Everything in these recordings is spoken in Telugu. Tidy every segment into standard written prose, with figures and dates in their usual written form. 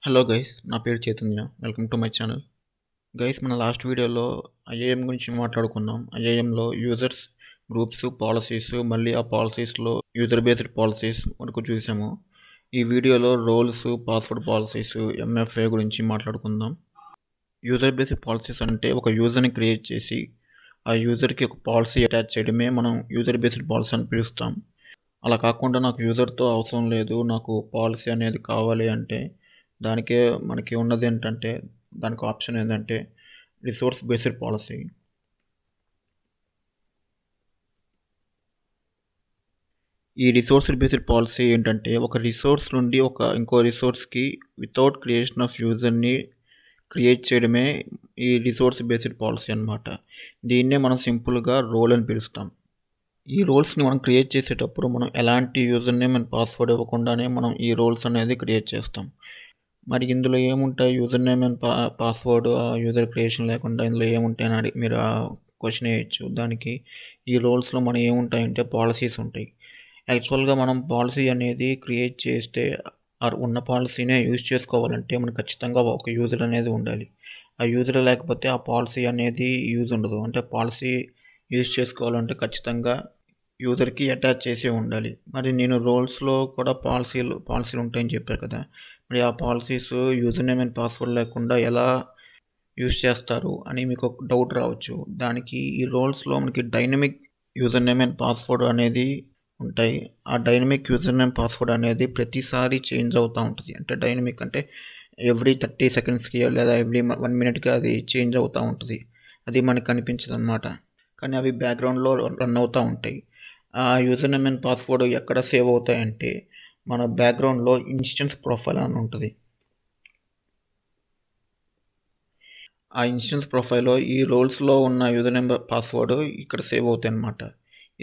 హలో గైస్, నా పేరు Chaitanya. Welcome to my channel. Guys, మన లాస్ట్ వీడియోలో ఐఏఎం గురించి మాట్లాడుకున్నాం. ఐఏఎంలో యూజర్స్, గ్రూప్స్, పాలసీస్, మళ్ళీ ఆ పాలసీస్లో యూజర్ బేస్డ్ పాలసీస్ వరకు చూసాము. ఈ వీడియోలో రోల్స్, పాస్వర్డ్ పాలసీస్, ఎంఎఫ్ఏ గురించి మాట్లాడుకుందాం. యూజర్ బేస్డ్ పాలసీస్ అంటే ఒక యూజర్ని క్రియేట్ చేసి ఆ యూజర్కి ఒక పాలసీ అటాచ్ చేయడమే మనం యూజర్ బేస్డ్ పాలసీ అని పిలుస్తాం. అలా కాకుండా నాకు యూజర్తో అవసరం లేదు, నాకు పాలసీ అనేది కావాలి అంటే దానికే మనకి ఉన్నది ఏంటంటే, దానికి ఆప్షన్ ఏంటంటే రిసోర్స్ బేస్డ్ పాలసీ. ఈ రిసోర్స్ బేస్డ్ పాలసీ ఏంటంటే, ఒక రిసోర్స్ నుండి ఇంకో రిసోర్స్కి వితౌట్ క్రియేషన్ ఆఫ్ యూజర్ని క్రియేట్ చేయడమే ఈ రిసోర్స్ బేస్డ్ పాలసీ అనమాట. దీన్నే మనం సింపుల్గా రోల్ అని పిలుస్తాం. ఈ రోల్స్ని మనం క్రియేట్ చేసేటప్పుడు మనం ఎలాంటి యూజర్ నేమ్ అండ్ పాస్వర్డ్ ఇవ్వకుండానే మనం ఈ రోల్స్ అనేది క్రియేట్ చేస్తాం. మరి ఇందులో ఏముంటాయి, user name and password user creation లేకుండా ఇందులో ఏముంటాయని మీరు క్వశ్చన్ వేయచ్చు. దానికి ఈ రోల్స్లో మనం ఏముంటాయంటే పాలసీస్ ఉంటాయి. యాక్చువల్గా మనం పాలసీ అనేది క్రియేట్ చేస్తే ఉన్న పాలసీనే యూజ్ చేసుకోవాలంటే మనకు ఖచ్చితంగా ఒక యూజర్ అనేది ఉండాలి. ఆ యూజర్ లేకపోతే ఆ పాలసీ అనేది యూజ్ ఉండదు. అంటే పాలసీ యూజ్ చేసుకోవాలంటే ఖచ్చితంగా యూజర్కి అటాచ్ చేసి ఉండాలి. మరి నేను రోల్స్లో కూడా పాలసీలు ఉంటాయని చెప్పాను కదా. మరి ఆ policies user name and password లేకుండా ఎలా యూజ్ చేస్తారు అని మీకు ఒక డౌట్ రావచ్చు. దానికి ఈ రోల్స్లో మనకి dynamic user name and password అనేది ఉంటాయి. ఆ డైనమిక్ యూజర్ నేమ్ పాస్వర్డ్ అనేది ప్రతిసారి చేంజ్ అవుతూ ఉంటుంది. అంటే డైనమిక్ అంటే ఎవ్రీ 30 సెకండ్స్కి లేదా ఎవ్రీ 1 మినిట్కి అది చేంజ్ అవుతూ ఉంటుంది. అది మనకు కనిపించదు అనమాట. కానీ అవి బ్యాక్గ్రౌండ్లో రన్ అవుతూ ఉంటాయి. ఆ యూజర్ నేమ్ అండ్ పాస్వర్డ్ ఎక్కడ సేవ్ అవుతాయంటే మన బ్యాక్గ్రౌండ్లో ఇన్స్టెన్స్ ప్రొఫైల్ అని ఉంటుంది. ఆ ఇన్స్టెన్స్ ప్రొఫైల్లో ఈ రోల్స్లో ఉన్న యూజర్ నేమ్ పాస్వర్డ్ ఇక్కడ సేవ్ అవుతాయి అన్నమాట.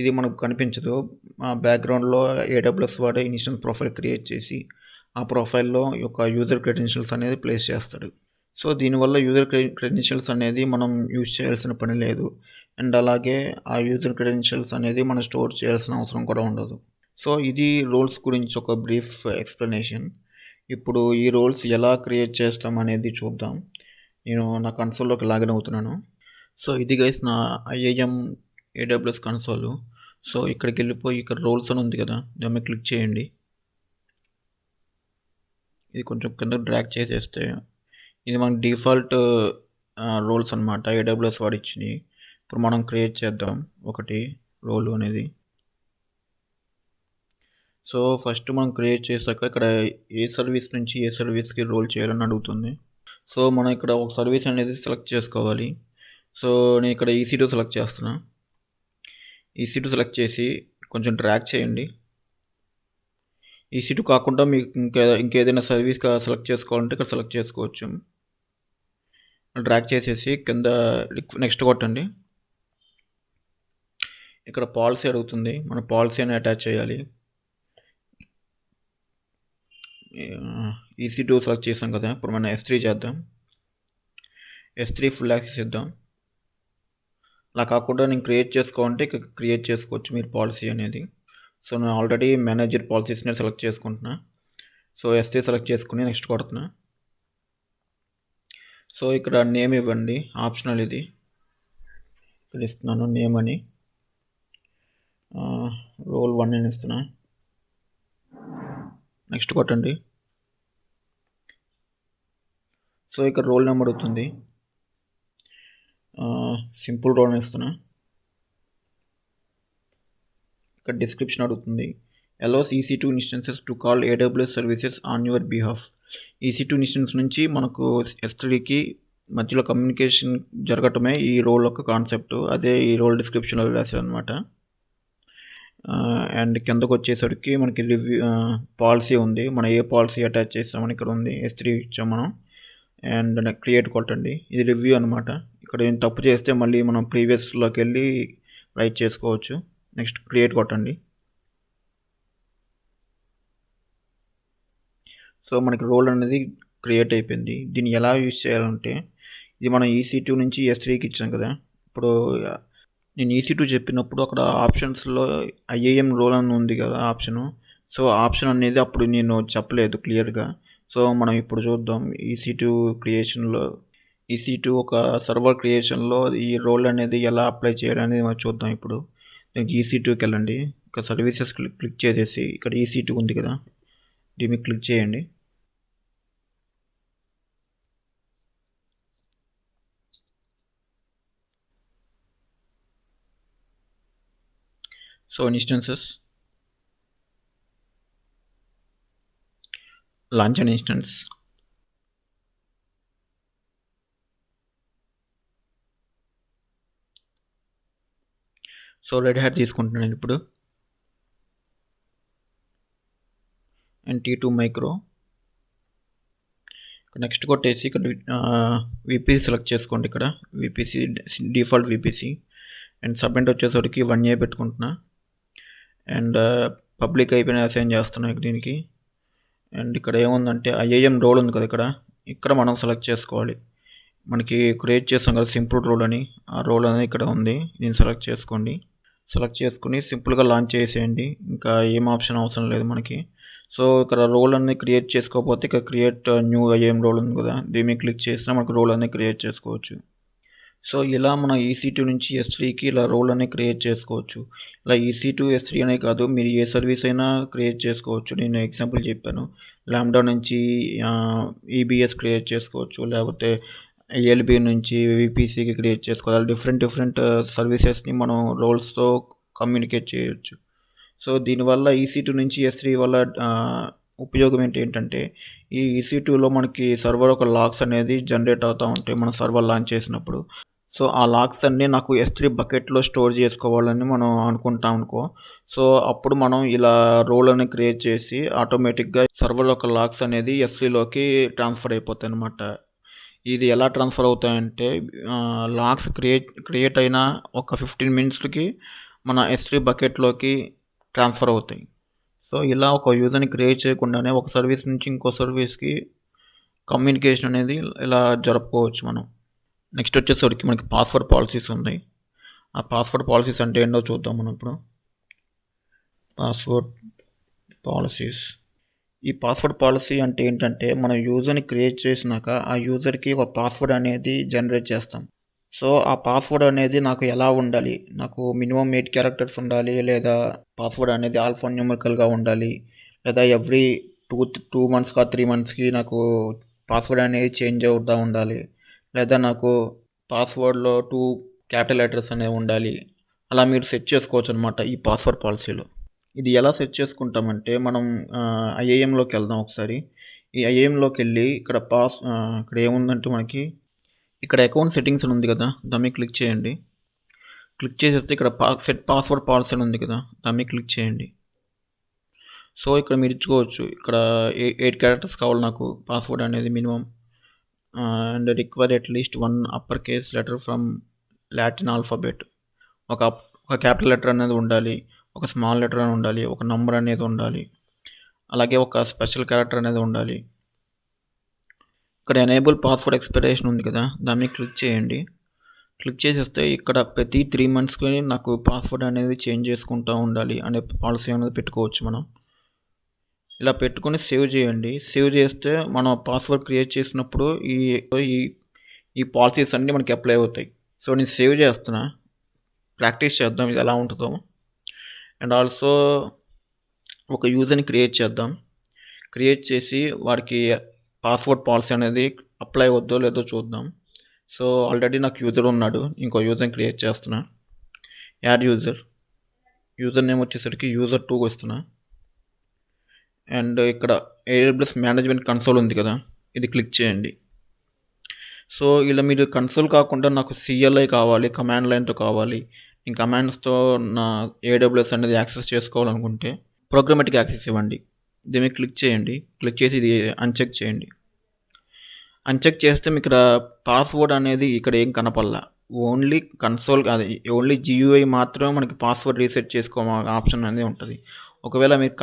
ఇది మనకు కనిపించదు. ఆ బ్యాక్గ్రౌండ్లో ఏడబ్ల్యూఎస్ వాడే ఇన్స్టెన్స్ ప్రొఫైల్ క్రియేట్ చేసి ఆ ప్రొఫైల్లో యొక్క యూజర్ క్రెడెన్షియల్స్ అనేది ప్లేస్ చేస్తాడు. సో దీనివల్ల యూజర్ క్రెడెన్షియల్స్ అనేది మనం యూజ్ చేయాల్సిన పని లేదు. అండ్ అలాగే ఆ యూజర్ క్రెడెన్షియల్స్ అనేది మనం స్టోర్ చేయాల్సిన అవసరం కూడా ఉండదు. సో ఇది రోల్స్ గురించి ఒక బ్రీఫ్ ఎక్స్ప్లెనేషన్. ఇప్పుడు ఈ రోల్స్ ఎలా క్రియేట్ చేస్తాం అనేది చూద్దాం. నేను నా కన్సోల్లోకి లాగిన్ అవుతున్నాను. సో ఇది గైస్ నా ఐఐఎం ఏడబ్ల్యూఎస్ కన్సోల్. సో ఇక్కడికి వెళ్ళిపోయి ఇక్కడ రోల్స్ అని ఉంది కదా, దాని మీద క్లిక్ చేయండి. ఇది కొంచెం కింద డ్రాగ్ చేసేస్తే ఇది మనకి డిఫాల్ట్ రోల్స్ అనమాట, ఏడబ్ల్యూఎస్ వాడు ఇచ్చినాయి. ఇప్పుడు మనం క్రియేట్ చేద్దాం ఒకటి రోల్ అనేది. సో ఫస్ట్ మనం క్రియేట్ చేశాక ఇక్కడ ఏ సర్వీస్ నుంచి ఏ సర్వీస్కి రోల్ చేయాలని అడుగుతుంది. సో మనం ఇక్కడ ఒక సర్వీస్ అనేది సెలెక్ట్ చేసుకోవాలి. సో నేను ఇక్కడ EC2 సెలెక్ట్ చేస్తున్నా. EC2 సెలెక్ట్ చేసి కొంచెం డ్రాగ్ చేయండి. EC2 కాకుండా మీకు ఇంకేదైనా సర్వీస్ సెలెక్ట్ చేసుకోవాలంటే ఇక్కడ సెలెక్ట్ చేసుకోవచ్చు. డ్రాగ్ చేసేసి కింద నెక్స్ట్ కొట్టండి. ఇక్కడ పాలసీ అడుగుతుంది, మన పాలసీ అని అటాచ్ చేయాలి. EC2 సెలెక్ట్ చేసాం కదా, ఇప్పుడు మనం S3 చేద్దాం. S3 ఫుల్ యాక్సెస్ ఇద్దాం. అలా కాకుండా నేను క్రియేట్ చేసుకోవాలంటే ఇక్కడ క్రియేట్ చేసుకోవచ్చు మీరు పాలసీ అనేది. సో నేను ఆల్రెడీ మేనేజర్ పాలసీస్ని సెలెక్ట్ చేసుకుంటున్నా. సో S3 సెలెక్ట్ చేసుకుని నెక్స్ట్ కొడుతున్నా. సో ఇక్కడ నేమ్ ఇవ్వండి, ఆప్షనల్ ఇది. ఇక్కడ ఇస్తున్నాను నేమ్ అని, రోల్ 1 అని ఇస్తున్నా. నెక్స్ట్ కొట్టండి. సో ఇక్కడ రోల్ నెంబర్ అవుతుంది, సింపుల్ రోల్ అని ఇస్తున్నా. ఇక్కడ డిస్క్రిప్షన్ అడుగుతుంది, allows EC2 instances to call AWS services on your behalf. EC2 instance నుంచి మనకు S3కి మధ్యలో కమ్యూనికేషన్ జరగటమే ఈ రోల్ యొక్క కాన్సెప్ట్. అదే ఈ రోల్ డిస్క్రిప్షన్లో రాశారు అనమాట. అండ్ కిందకు వచ్చేసరికి మనకి రివ్యూ పాలసీ ఉంది. మనం ఏ పాలసీ అటాచ్ చేస్తామని ఇక్కడ ఉంది, S3 ఇచ్చాం మనం. అండ్ క్రియేట్ కొట్టండి. ఇది రివ్యూ అనమాట. ఇక్కడ ఏం తప్పు చేస్తే మళ్ళీ మనం ప్రీవియస్లోకి వెళ్ళి రైట్ చేసుకోవచ్చు. నెక్స్ట్ క్రియేట్ కొట్టండి. సో మనకి రోల్ అనేది క్రియేట్ అయిపోయింది. దీన్ని ఎలా యూజ్ చేయాలంటే, ఇది మనం EC2 నుంచి S3కి ఇచ్చాం కదా. ఇప్పుడు నేను EC2 చెప్పినప్పుడు అక్కడ ఆప్షన్స్లో IAM రోల్ అని ఉంది కదా ఆప్షను. సో ఆప్షన్ అనేది అప్పుడు నేను చెప్పలేదు క్లియర్గా. సో సో మనం ఇప్పుడు చూద్దాం EC2 క్రియేషన్లో EC2 ఒక సర్వర్ క్రియేషన్లో ఈ రోల్ అనేది ఎలా అప్లై చేయాలనేది మనం చూద్దాం. ఇప్పుడు దీనికి EC2కి వెళ్ళండి. ఇక్కడ సర్వీసెస్ క్లిక్ చేసేసి ఇక్కడ EC2 ఉంది కదా, దీని మీద క్లిక్ చేయండి. So instances, launch and instance. So red hat తీసుకుంటున్నాను ఇప్పుడు, అండ్ T2 మైక్రో. నెక్స్ట్ కొట్టేసి ఇక్కడ VPC సెలెక్ట్ చేసుకోండి. ఇక్కడ VPC default VPC and submit వచ్చేసరికి 1 year పెట్టుకుంటున్నా. అండ్ పబ్లిక్ అయిపోయిన అసైన్ చేస్తున్నా దీనికి. అండ్ ఇక్కడ ఏముందంటే IAM రోల్ ఉంది కదా, ఇక్కడ మనం సెలెక్ట్ చేసుకోవాలి. మనకి క్రియేట్ చేస్తాం కదా సింపుల్ రోల్ అని, ఆ రోల్ అనేది ఇక్కడ ఉంది. దీన్ని సెలెక్ట్ చేసుకోండి. సెలెక్ట్ చేసుకుని సింపుల్గా లాంచ్ చేసేయండి. ఇంకా ఏం ఆప్షన్ అవసరం లేదు మనకి. సో ఇక్కడ రోల్ అనేది క్రియేట్ చేసుకోకపోతే ఇక్కడ క్రియేట్ న్యూ IAM రోల్ ఉంది కదా, దీని మీద క్లిక్ చేసినా మనకు రోల్ అనేది క్రియేట్ చేసుకోవచ్చు. సో ఇలా మన EC2 నుంచి S3కి ఇలా రోల్ అనేది క్రియేట్ చేసుకోవచ్చు. ఇలా EC2 S3 అనే కాదు, మీరు ఏ సర్వీస్ అయినా క్రియేట్ చేసుకోవచ్చు. నేను ఎగ్జాంపుల్ చెప్పాను. లాంబ్డా నుంచి EBS క్రియేట్ చేసుకోవచ్చు, లేకపోతే ALB నుంచి VPCకి క్రియేట్ చేసుకోవాలి. డిఫరెంట్ సర్వీసెస్ని మనం రోల్స్తో కమ్యూనికేట్ చేయొచ్చు. సో దీనివల్ల EC2 నుంచి S3 వల్ల ఉపయోగం ఏంటంటే ఈ EC2లో మనకి సర్వర్ ఒక లాగ్స్ అనేది జనరేట్ అవుతూ ఉంటాయి మనం సర్వర్ లాంచ్ చేసినప్పుడు. సో ఆ లాగ్స్ అన్నీ నాకు S3 బకెట్లో స్టోర్ చేసుకోవాలని మనం అనుకుంటాం అనుకో. సో అప్పుడు మనం ఇలా రోల్ అని క్రియేట్ చేసి ఆటోమేటిక్గా సర్వర్ యొక్క లాగ్స్ అనేది S3లోకి ట్రాన్స్ఫర్ అయిపోతాయి అన్నమాట. ఇది ఎలా ట్రాన్స్ఫర్ అవుతాయంటే లాగ్స్ క్రియేట్ అయిన ఒక 15 minutesకి మన S3 బకెట్లోకి ట్రాన్స్ఫర్ అవుతాయి. సో ఇలా ఒక యూజర్ని క్రియేట్ చేయకుండానే ఒక సర్వీస్ నుంచి ఇంకో సర్వీస్కి కమ్యూనికేషన్ అనేది ఇలా జరుపుకోవచ్చు మనం. నెక్స్ట్ వచ్చేసరికి మనకి పాస్వర్డ్ పాలసీస్ ఉన్నాయి. ఆ పాస్వర్డ్ పాలసీస్ అంటే ఏంటో చూద్దాం మనం ఇప్పుడు. Password policies. ఈ పాస్వర్డ్ పాలసీ అంటే ఏంటంటే మనం యూజర్ని క్రియేట్ చేసినాక ఆ యూజర్కి ఒక పాస్వర్డ్ అనేది జనరేట్ చేస్తాం. సో ఆ పాస్వర్డ్ అనేది నాకు ఎలా ఉండాలి, నాకు మినిమం 8 characters ఉండాలి, లేదా పాస్వర్డ్ అనేది ఆల్ఫా న్యూమరికల్గా ఉండాలి, లేదా ఎవ్రీ 2 months 3 monthsకి నాకు పాస్వర్డ్ అనేది చేంజ్ అవుతూ ఉండాలి, లేదా నాకు పాస్వర్డ్లో 2 capital letters అనేవి ఉండాలి. అలా మీరు సెట్ చేసుకోవచ్చు అనమాట ఈ పాస్వర్డ్ పాలసీలో. ఇది ఎలా సెట్ చేసుకుంటామంటే మనం IAMలోకి వెళ్దాం ఒకసారి. ఈ IAMలోకి వెళ్ళి ఇక్కడ ఇక్కడ ఏముందంటే మనకి ఇక్కడ అకౌంట్ సెట్టింగ్స్ అని ఉంది కదా, దాని మీద క్లిక్ చేయండి. క్లిక్ చేసేస్తే ఇక్కడ సెట్ పాస్వర్డ్ పాలసీ అని ఉంది కదా, దాని మీద క్లిక్ చేయండి. సో ఇక్కడ మీరు ఇచ్చుకోవచ్చు. ఇక్కడ 8 characters కావాలి నాకు పాస్వర్డ్ అనేది minimum. And require at least 1 upper case letter from Latin alphabet. ఒక క్యాపిటల్ లెటర్ అనేది ఉండాలి, ఒక స్మాల్ లెటర్ అనేది ఉండాలి, ఒక నంబర్ అనేది ఉండాలి, అలాగే ఒక స్పెషల్ క్యారెక్టర్ అనేది ఉండాలి. ఇక్కడ ఎనేబుల్ పాస్వర్డ్ ఎక్స్పెక్టేషన్ ఉంది కదా, దాని మీద క్లిక్ చేయండి. క్లిక్ చేసేస్తే ఇక్కడ ప్రతి 3 monthsకి నాకు పాస్వర్డ్ అనేది చేంజ్ చేసుకుంటూ ఉండాలి అనే పాలసీ అనేది పెట్టుకోవచ్చు మనం. ఇలా పెట్టుకొని సేవ్ చేయండి. సేవ్ చేస్తే మనం పాస్వర్డ్ క్రియేట్ చేసినప్పుడు ఈ పాలసీస్ అన్నీ మనకి అప్లై అవుతాయి. సో నేను సేవ్ చేస్తున్నా, ప్రాక్టీస్ చేద్దాం ఇది ఎలా ఉంటుందో. అండ్ ఆల్సో ఒక యూజర్ని క్రియేట్ చేద్దాం. క్రియేట్ చేసి వాడికి పాస్వర్డ్ పాలసీ అనేది అప్లై అవుద్దో లేదో చూద్దాం. సో ఆల్రెడీ నాకు యూజర్ ఉన్నాడు, ఇంకో యూజర్ని క్రియేట్ చేస్తున్నా. యాడ్ యూజర్ నేమ్ వచ్చేసరికి user2 వస్తున్నా. అండ్ ఇక్కడ AWS మేనేజ్మెంట్ కన్సోల్ ఉంది కదా, ఇది క్లిక్ చేయండి. సో ఇలా మీరు కన్సోల్ కాకుండా నాకు CLI కావాలి, కమాండ్ లైన్తో కావాలి, నేను కమాండ్స్తో నా AWS అనేది యాక్సెస్ చేసుకోవాలనుకుంటే ప్రోగ్రామాటిక్ యాక్సెస్ ఇవ్వండి. దీని మీద క్లిక్ చేయండి. క్లిక్ చేసి ఇది అన్చెక్ చేయండి. అన్చెక్ చేస్తే మీకు ఇక్కడ పాస్వర్డ్ అనేది ఇక్కడ ఏం కనపడలా. ఓన్లీ కన్సోల్ కాదు, ఓన్లీ GUI మాత్రమే మనకి పాస్వర్డ్ రీసెట్ చేసుకో ఆప్షన్ అనేది ఉంటుంది. ఒకవేళ మీరు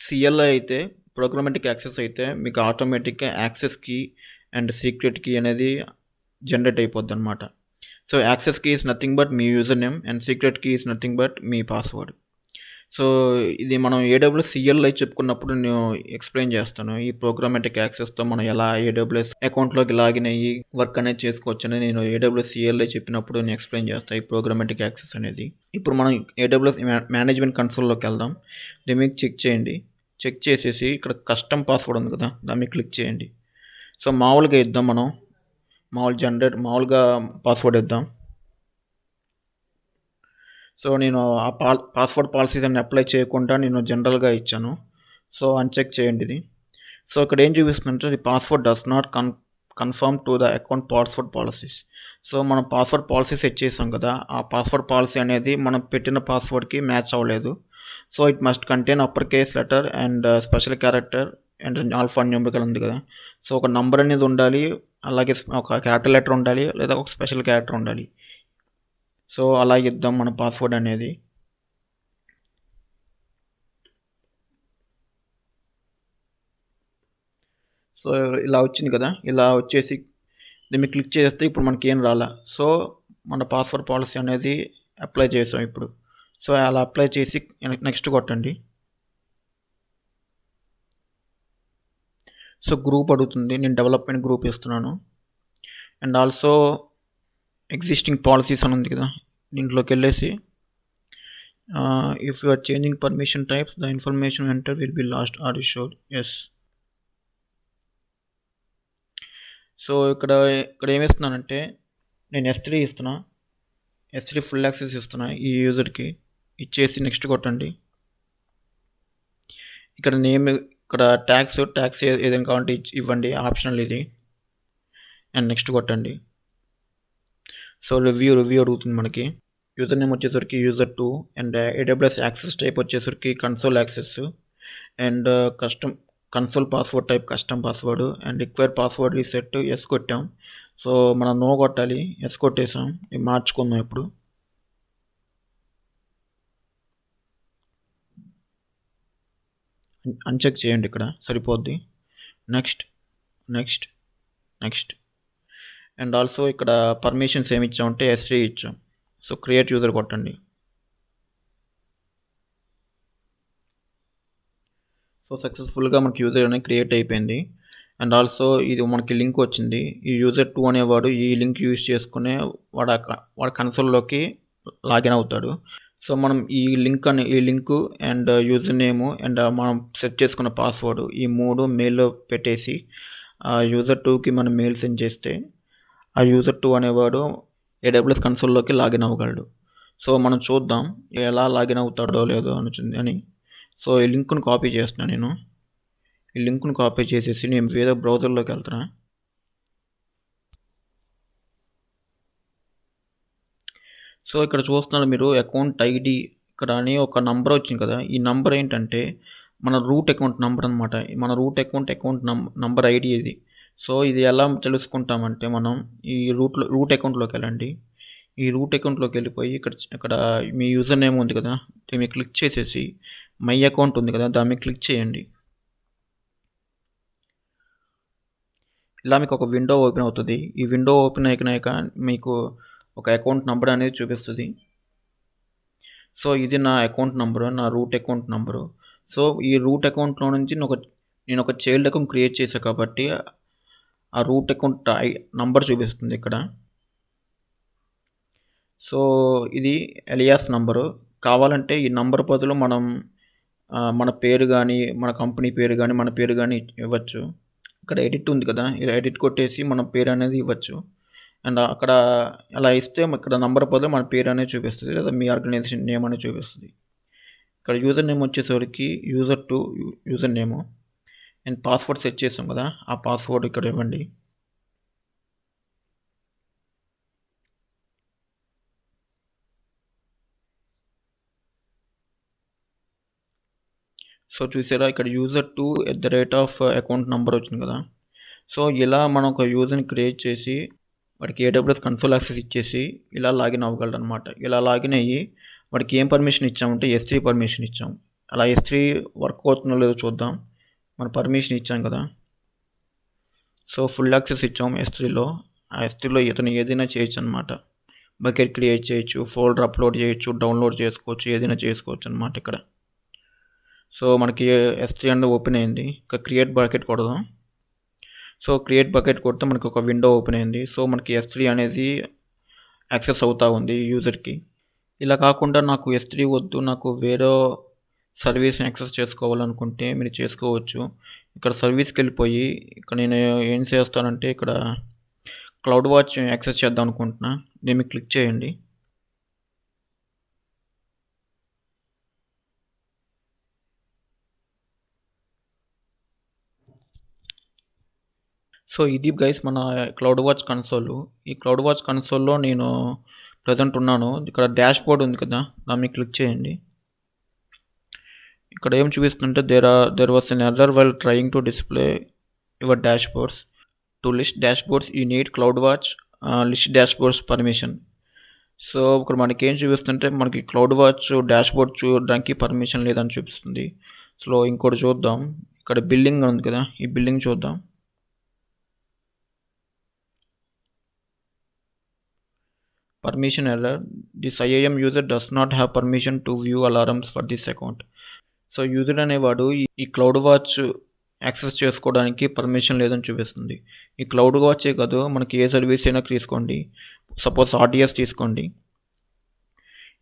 CLI అయితే, ప్రోగ్రామాటిక్ యాక్సెస్ అయితే మీకు ఆటోమేటిక్గా access key and secret key అనేది జనరేట్ అయిపోద్ది అనమాట. So access key is nothing but మీ user name and secret key is nothing but మీ పాస్వర్డ్. సో, ఇది మనం ఏడబ్ల్యూఎస్ సీఎల్ఐ చెప్పుకున్నప్పుడు నేను ఎక్స్‌ప్లెయిన్ చేస్తాను. ఈ ప్రోగ్రామాటిక్ యాక్సెస్‌తో మనం ఎలా ఏడబ్ల్యూఎస్ అకౌంట్‌లోకి లాగిన్ అయ్యి వర్క్ అనేది చేసుకోవచ్చని నేను ఏడబ్ల్యూఎస్ సీఎల్ఐ చెప్పినప్పుడు నేను ఎక్స్‌ప్లెయిన్ చేస్తా. ఈ ప్రోగ్రామాటిక్ యాక్సెస్ అనేది. ఇప్పుడు మనం ఏడబ్ల్యూఎస్ మేనేజ్మెంట్ కన్సోల్‌లోకెళ్దాం. దీని మీద చెక్ చేయండి. చెక్ చేసేసి ఇక్కడ కస్టమ్ పాస్వర్డ్ ఉంది కదా! దాని మీద క్లిక్ చేయండి. సో, మామూలుగా ఇద్దాం మనం. మామూలుగా పాస్వర్డ్ ఇద్దాం. సో, నేను ఆ పాస్వర్డ్ పాలసీస్ అన్ని అప్లై చేయకుండా నేను జనరల్‌గా ఇచ్చాను. సో, అన్‌చెక్ చేయండి ఇది. సో, ఇక్కడ ఏం చూపిస్తుందంటే the password does not confirm to the account password policies. So, మనం పాస్వర్డ్ పాలసీ సెట్ చేసాం కదా! ఆ పాస్వర్డ్ పాలసీ అనేది మనం పెట్టిన పాస్వర్డ్‌కి మ్యాచ్ అవ్వలేదు. So, it must contain upper case letter and special character and alphanumerical ఉంది కదా! సో, ఒక నంబర్ అనేది ఉండాలి. అలాగే ఒక క్యాపిటల్ లెటర్ ఉండాలి. లేదా ఒక స్పెషల్ క్యారెక్టర్ ఉండాలి. సో, అలా ఇద్దాం మన పాస్వర్డ్ అనేది. సో, ఇలా వచ్చింది కదా! ఇలా వచ్చేసి దీని మీద క్లిక్ చేస్తే ఇప్పుడు మనకేం రాలా. సో, మన పాస్వర్డ్ పాలసీ అనేది అప్లై చేసాం ఇప్పుడు. సో, అలా అప్లై చేసి నెక్స్ట్ కొట్టండి. సో, గ్రూప్ అడుగుతుంది. నేను డెవలప్‌మెంట్ గ్రూప్ ఇస్తున్నాను. అండ్ ఆల్సో ఎగ్జిస్టింగ్ పాలసీస్ అని ఉంది కదా! దీంట్లోకెళ్ళేసి if you are changing permission types the information enter will be lost are you sure? Yes. So, ఇక్కడ ఏమిస్తున్నానంటే నేను S3 ఇస్తున్నా. S3 ఫుల్ యాక్సెస్ ఇస్తున్నా ఈ యూజర్‌కి. ఇచ్చేసి నెక్స్ట్ కొట్టండి. ఇక్కడ నేమ్ ఇక్కడ ట్యాగ్స్ ఏదైనా కావాలంటే ఇవ్వండి. ఆప్షనల్ ఇది. అండ్ నెక్స్ట్ కొట్టండి. సో, రివ్యూ అడుగుతుంది మనకి. యూజర్ నేమ్ వచ్చేసరికి user and AWS access type వచ్చేసరికి console access and console password type custom password and require password reset yes కొట్టాం. సో, మనం నో కొట్టాలి. ఎస్ కొట్టేసాం. ఇది మార్చుకుందాం ఇప్పుడు. అన్చెక్ చేయండి ఇక్కడ సరిపోద్ది. నెక్స్ట్ అండ్ ఆల్సో ఇక్కడ పర్మిషన్స్ ఏమి ఇచ్చామంటే S3 ఇచ్చాం. సో, క్రియేట్ యూజర్ కొట్టండి. సో, సక్సెస్ఫుల్గా మనకి యూజర్ అనేది క్రియేట్ అయిపోయింది. అండ్ ఆల్సో ఇది మనకి లింక్ వచ్చింది. ఈ యూజర్2 అనేవాడు ఈ లింక్ యూజ్ చేసుకునే వాడు కన్సోల్లోకి లాగిన్ అవుతాడు. సో, మనం ఈ link and user name and మనం సెట్ చేసుకున్న పాస్వర్డ్ ఈ 3 మెయిల్‌లో పెట్టేసి యూజర్2కి మనం మెయిల్ సెండ్ చేస్తే ఆ యూజర్2 అనేవాడు AWS కన్సోల్లోకి లాగిన్ అవ్వగలడు. సో, మనం చూద్దాం ఎలా లాగిన్ అవుతాడో లేదో అని. సో, ఈ లింక్‌ను కాపీ చేస్తున్నాను నేను. ఈ లింక్‌ను కాపీ చేసేసి నేను వేరే బ్రౌజర్‌లోకి వెళ్తున్నా. సో, ఇక్కడ చూస్తున్నారు మీరు అకౌంట్ ఐడి ఇక్కడ అని ఒక నంబర్ వచ్చింది కదా! ఈ నంబర్ ఏంటంటే మన రూట్ అకౌంట్ నంబర్ అనమాట. మన రూట్ అకౌంట్ నంబర్ ఐడి ఇది. సో, ఇది ఎలా తెలుసుకుంటామంటే మనం ఈ రూట్ అకౌంట్‌లోకి వెళ్ళండి. ఈ రూట్ అకౌంట్‌లోకి వెళ్ళిపోయి ఇక్కడ మీ యూజర్ నేమ్ ఉంది కదా! దీని మీద క్లిక్ చేసేసి మై అకౌంట్ ఉంది కదా! దాని మీద క్లిక్ చేయండి. ఇలా మీకు ఒక విండో ఓపెన్ అవుతుంది. ఈ విండో ఓపెన్ అయినాక మీకు ఒక అకౌంట్ నంబర్ అనేది చూపిస్తుంది. సో, ఇది నా అకౌంట్ నంబరు. నా రూట్ అకౌంట్ నంబరు. సో, ఈ రూట్ అకౌంట్‌లో నుంచి నేను ఒక చైల్డ్ అకౌంట్ క్రియేట్ చేశా కాబట్టి ఆ రూట్ అకౌంట్ నంబర్ చూపిస్తుంది ఇక్కడ. సో, ఇది ఎలియాస్ నంబరు. కావాలంటే ఈ నంబర్ బదులు మనం మన పేరు గానీ, మన కంపెనీ పేరు గానీ, మన పేరు గానీ ఇవ్వచ్చు. ఇక్కడ ఎడిట్ ఉంది కదా! ఇలా ఎడిట్ కొట్టేసి మన పేరు అనేది ఇవ్వచ్చు. అండ్ అక్కడ అలా ఇస్తే ఇక్కడ నంబర్ బదులు మన పేరు అనేది చూపిస్తుంది. లేదా మీ ఆర్గనైజేషన్ నేమ్ అనేది చూపిస్తుంది. ఇక్కడ యూజర్ నేమ్ వచ్చేసరికి user user name and password set చేసాం కదా! ఆ పాస్వర్డ్ ఇక్కడ ఇవ్వండి. సో, చూసారా ఇక్కడ యూజర్2 అకౌంట్ నంబర్ వచ్చింది కదా! సో, ఇలా మనం ఒక యూజర్‌ని క్రియేట్ చేసి వాడికి AWS కన్సోల్ యాక్సెస్ ఇచ్చేసి ఇలా లాగిన్ అవ్వగలడనమాట. ఇలా లాగిన్ అయ్యి వాడికి ఏం పర్మిషన్ ఇచ్చామంటే S3 పర్మిషన్ ఇచ్చాం. అలా S3 వర్క్ అవుతుందో లేదో చూద్దాం. మనం పర్మిషన్ ఇచ్చాం కదా! సో, ఫుల్ యాక్సెస్ ఇచ్చాం S3లో. ఆ S3లో ఇతను ఏదైనా చేయొచ్చనమాట. బకెట్ క్రియేట్ చేయొచ్చు, ఫోల్డర్ అప్లోడ్ చేయొచ్చు, డౌన్లోడ్ చేసుకోవచ్చు, ఏదైనా చేసుకోవచ్చనమాట ఇక్కడ. సో మనకి S3 అనేది ఓపెన్ అయింది. ఇక క్రియేట్ బకెట్ కొడదాం. సో క్రియేట్ బకెట్ కొడితే మనకు ఒక విండో ఓపెన్ అయింది. సో మనకి S3 అనేది యాక్సెస్ అవుతూ ఉంది యూజర్కి. ఇలా కాకుండా నాకు S3 వద్దు, నాకు వేరే సర్వీస్ని యాక్సెస్ చేసుకోవాలనుకుంటే మీరు చేసుకోవచ్చు. ఇక్కడ సర్వీస్కి వెళ్ళిపోయి ఇక్కడ నేను ఏం చేస్తానంటే ఇక్కడ క్లౌడ్ వాచ్ యాక్సెస్ చేద్దాం అనుకుంటున్నా. దీన్ని క్లిక్ చేయండి. సో ఇది గైస్ మన క్లౌడ్ వాచ్ కన్సోల్. ఈ క్లౌడ్ వాచ్ కన్సోల్లో నేను ప్రజెంట్ ఉన్నాను. ఇక్కడ డాష్ బోర్డ్ ఉంది కదా, దాన్ని క్లిక్ చేయండి. ఇక్కడ ఏం చూపిస్తుందంటే there was an error while trying to display your dashboards. To list dashboards you need CloudWatch list dashboards permission. So ఇక్కడ మనకి ఏం చూపిస్తుంటే మనకి క్లౌడ్ వాచ్ డాష్ బోర్డ్ చూడడానికి పర్మిషన్ లేదని చూపిస్తుంది. సో ఇంకోటి చూద్దాం. ఇక్కడ బిల్లింగ్ ఉంది కదా, ఈ బిల్లింగ్ చూద్దాం. Permission error. This IAM user does not have permission to view alarms for this account. So user అనేవాడు ఈ క్లౌడ్ వాచ్ యాక్సెస్ చేసుకోవడానికి పర్మిషన్ లేదని చూపిస్తుంది. ఈ క్లౌడ్ వాచే కాదు, మనకి ఏ సర్వీస్ అయినా తీసుకోండి. సపోజ్ RDS తీసుకోండి.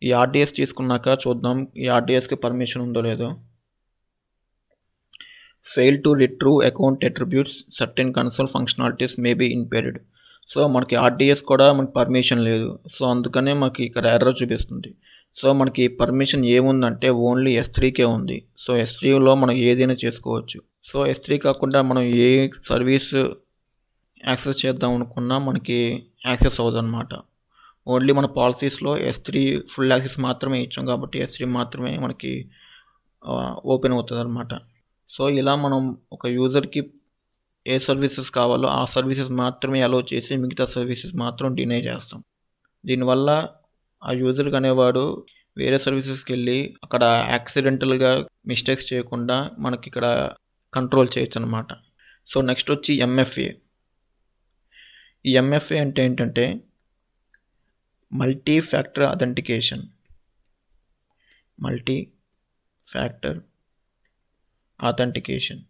ఈ RDS తీసుకున్నాక చూద్దాం ఈ RDSకి పర్మిషన్ ఉందో లేదో. Fail to retrieve account attributes, certain console functionalities may be impaired. So మనకి RDS కూడా మనకి పర్మిషన్ లేదు. సో అందుకనే మనకి ఇక్కడ ఎర్రర్ చూపిస్తుంది. సో మనకి పర్మిషన్ ఏముందంటే ఓన్లీ S3కే ఉంది. సో S3లో మనం ఏదైనా చేసుకోవచ్చు. సో S3 కాకుండా మనం ఏ సర్వీస్ యాక్సెస్ చేద్దాం అనుకున్నా మనకి యాక్సెస్ అవ్వదు అనమాట. ఓన్లీ మన పాలసీస్లో S3 ఫుల్ యాక్సెస్ మాత్రమే ఇచ్చాం కాబట్టి S3 మాత్రమే మనకి ఓపెన్ అవుతుంది అనమాట. సో ఇలా మనం ఒక యూజర్కి ఏ సర్వీసెస్ కావాలో ఆ సర్వీసెస్ మాత్రమే అలో చేసి మిగతా సర్వీసెస్ మాత్రం డినై చేస్తాం. దీనివల్ల ఆ యూజర్కి అనేవాడు వేరే సర్వీసెస్కి వెళ్ళి అక్కడ యాక్సిడెంటల్గా మిస్టేక్స్ చేయకుండా మనకి ఇక్కడ కంట్రోల్ చేయొచ్చు అనమాట. సో నెక్స్ట్ వచ్చి MFA. ఈ MFA అంటే ఏంటంటే multi factor authentication. Multi factor authentication.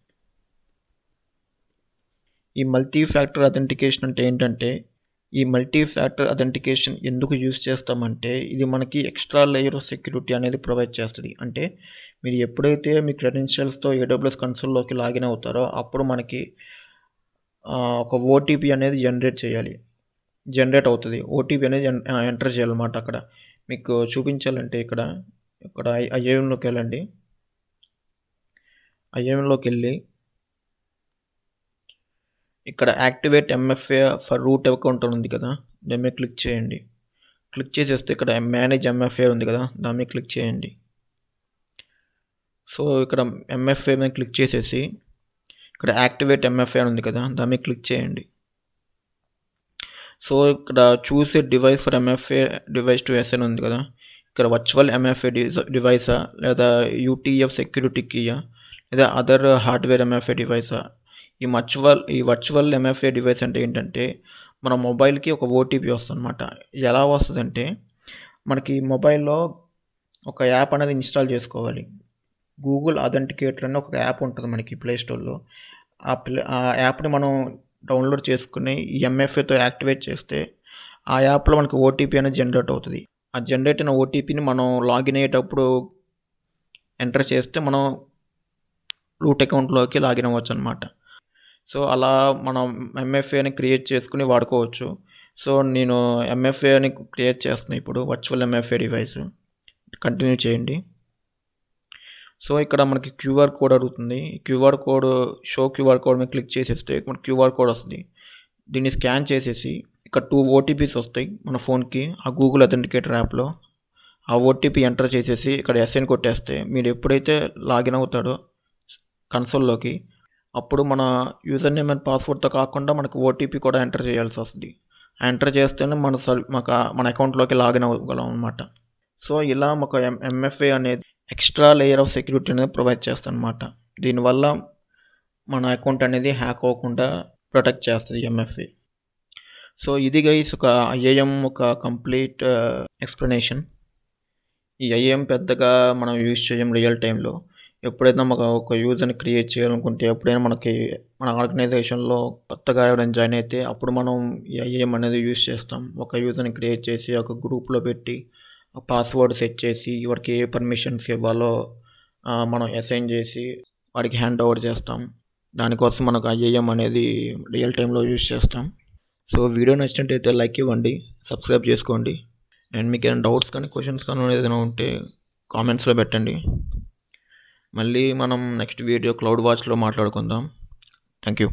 ఈ మల్టీ ఫ్యాక్టర్ అథెంటికేషన్ అంటే ఏంటంటే ఈ మల్టీ ఫ్యాక్టర్ అథెంటికేషన్ ఎందుకు యూజ్ చేస్తామంటే ఇది మనకి ఎక్స్ట్రా లేయర్ ఆఫ్ సెక్యూరిటీ అనేది ప్రొవైడ్ చేస్తుంది. అంటే మీరు ఎప్పుడైతే మీ క్రెడెన్షియల్స్తో AWS కన్సోల్లోకి లాగిన్ అవుతారో అప్పుడు మనకి ఒక OTP అనేది జనరేట్ అవుతుంది. OTP అనేది ఎంటర్ చేయాలన్నమాట. అక్కడ మీకు చూపించాలంటే ఇక్కడ IAMలోకి వెళ్ళండి. IAMలోకి వెళ్ళి ఇక్కడ activate MFA for route account ఉంది కదా, దాని మీద క్లిక్ చేయండి. క్లిక్ చేసేస్తే ఇక్కడ మేనేజ్ MFA ఉంది కదా, దాని మీద క్లిక్ చేయండి. సో ఇక్కడ MFA మీద క్లిక్ చేసేసి ఇక్కడ యాక్టివేట్ MFA ఉంది కదా, దాని మీద క్లిక్ చేయండి. సో ఇక్కడ choose a device for MFA device to SN ఉంది కదా, ఇక్కడ వర్చువల్ MFA డివైసా లేదా UTF సెక్యూరిటీ కీయా లేదా అదర్ హార్డ్వేర్ MFA డివైసా. ఈ వర్చువల్ MFA డివైస్ అంటే ఏంటంటే మన మొబైల్కి ఒక OTP వస్తుంది అనమాట. ఎలా వస్తుందంటే మనకి మొబైల్లో ఒక యాప్ అనేది ఇన్స్టాల్ చేసుకోవాలి. గూగుల్ అథెంటికేటర్ అని ఒక యాప్ ఉంటుంది మనకి ప్లేస్టోర్లో. ఆ యాప్ని మనం డౌన్లోడ్ చేసుకుని ఈ MFAతో యాక్టివేట్ చేస్తే ఆ యాప్లో మనకి OTP అనేది జనరేట్ అవుతుంది. ఆ జనరేట్ అయిన OTPని మనం లాగిన్ అయ్యేటప్పుడు ఎంటర్ చేస్తే మనం రూట్ అకౌంట్లోకి లాగిన్ అవ్వచ్చు అనమాట. సో అలా మనం MFAని క్రియేట్ చేసుకుని వాడుకోవచ్చు. సో నేను MFAని క్రియేట్ చేస్తున్నాను ఇప్పుడు, వర్చువల్ MFA డివైస్. కంటిన్యూ చేయండి. సో ఇక్కడ మనకి QR కోడ్ అడుగుతుంది. QR కోడ్ QR కోడ్ మీద క్లిక్ చేసేస్తే మనకి QR కోడ్ వస్తుంది. దీన్ని స్కాన్ చేసేసి ఇక్కడ 2 OTPs వస్తాయి మన ఫోన్కి ఆ గూగుల్ అథెంటికేటర్ యాప్లో. ఆ OTP ఎంటర్ చేసేసి ఇక్కడ SN కొట్టేస్తే మీరు ఎప్పుడైతే లాగిన్ అవుతాడో కన్సోల్లోకి అప్పుడు మన యూజర్ నేమ్ అండ్ పాస్వర్డ్తో కాకుండా మనకు OTP కూడా ఎంటర్ చేయాల్సి వస్తుంది. ఎంటర్ చేస్తేనే మన అకౌంట్లోకి లాగిన్ అవ్వగలం అనమాట. సో ఇలా మాకు MFA అనేది ఎక్స్ట్రా లేయర్ ఆఫ్ సెక్యూరిటీ అనేది ప్రొవైడ్ చేస్తుంది అనమాట. దీనివల్ల మన అకౌంట్ అనేది హ్యాక్ అవ్వకుండా ప్రొటెక్ట్ చేస్తుంది MFA. సో ఇది గైస్ ఒక IAM ఒక కంప్లీట్ ఎక్స్ప్లెనేషన్. ఈ IAM పెద్దగా మనం యూజ్ చేయం రియల్ టైంలో. ఎప్పుడైతే ఒక యూజర్‌ని క్రియేట్ చేయాలనుకుంటే ఎప్పుడైనా మన ఆర్గనైజేషన్‌లో కొత్తగా ఎవరైనా జాయిన్ అయితే అప్పుడు మనం ఈ ఐఏఎం అనేది యూజ్ చేస్తాం. ఒక యూజర్‌ని క్రియేట్ చేసి ఒక గ్రూప్‌లో పెట్టి పాస్వర్డ్ సెట్ చేసి ఎవరికి ఏ పర్మిషన్స్ ఇవ్వాలో మనం అసైన్ చేసి వాడికి హ్యాండ్ ఓవర్ చేస్తాం. దానికోసం మనకు ఐఏఎం అనేది రియల్ టైమ్‌లో యూజ్ చేస్తాం. సో వీడియో నచ్చినట్టయితే లైక్ ఇవ్వండి, సబ్స్క్రైబ్ చేసుకోండి. అండ్ మీకు ఏమైనా డౌట్స్ కానీ క్వశ్చన్స్ కానీ ఏదైనా ఉంటే కామెంట్స్లో పెట్టండి. మళ్ళీ మనం నెక్స్ట్ వీడియో క్లౌడ్ వాచ్లో మాట్లాడుకుందాం. Thank you.